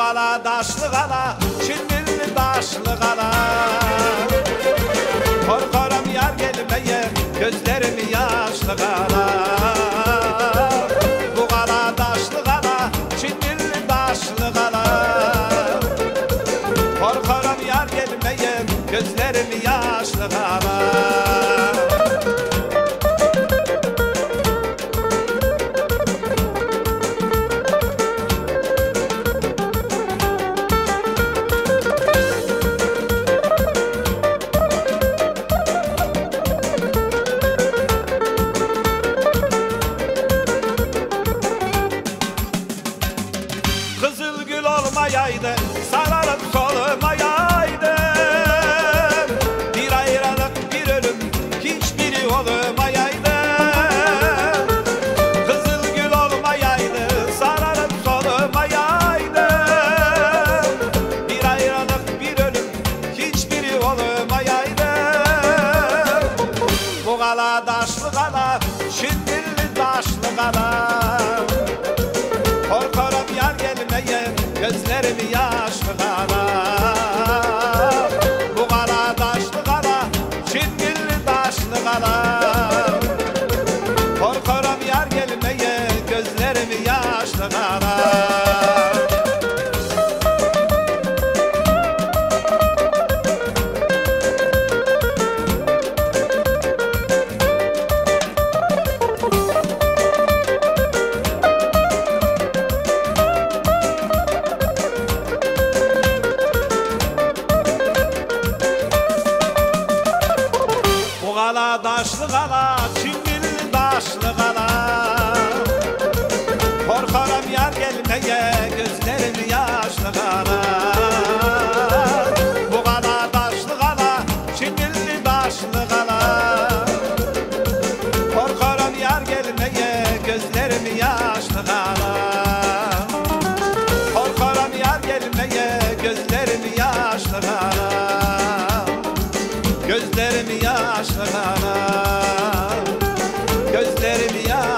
kala daşlı kala, Çinlili daşlı kala. Korkarım yar gelmeye, gözlerimi yaşlı kala. Bu kala daşlı kala, Çinlili daşlı kala. Korkarım yar gelmeye, gözlerimi yaşlı kala. Kızıl gül olmayaydı, sararıp solmayaydı. Bir ayrılık bir ölüm, hiçbiri olmayaydı. Kızıl gül olmayaydı, sararıp solmayaydı. Bir ayrılık bir ölüm, hiçbiri olmayaydı. Bu kala daşlı kala, Çinlili daşlı kala. Korkarım yar gelmeye, gözlerimi yaşlı kala. Bu kala daşlı kala, Çingilli daşlı kala. Korkarım yar gelmeye, gözlerimi yaşlı kala. Kala daşlı kala, Çingilli daşlı kala. Korkarım yar gelmeye, gözlerimi yaşlı kala. Bu kala daşlı kala, Çingilli daşlı kala. Korkarım yar gelmeye, gözlerimi yaşlı kala. Korkarım yar gelmeye, gözlerimi yaşlı kala. Gözlerimi yaşlı kala, gözlerimi yaşlı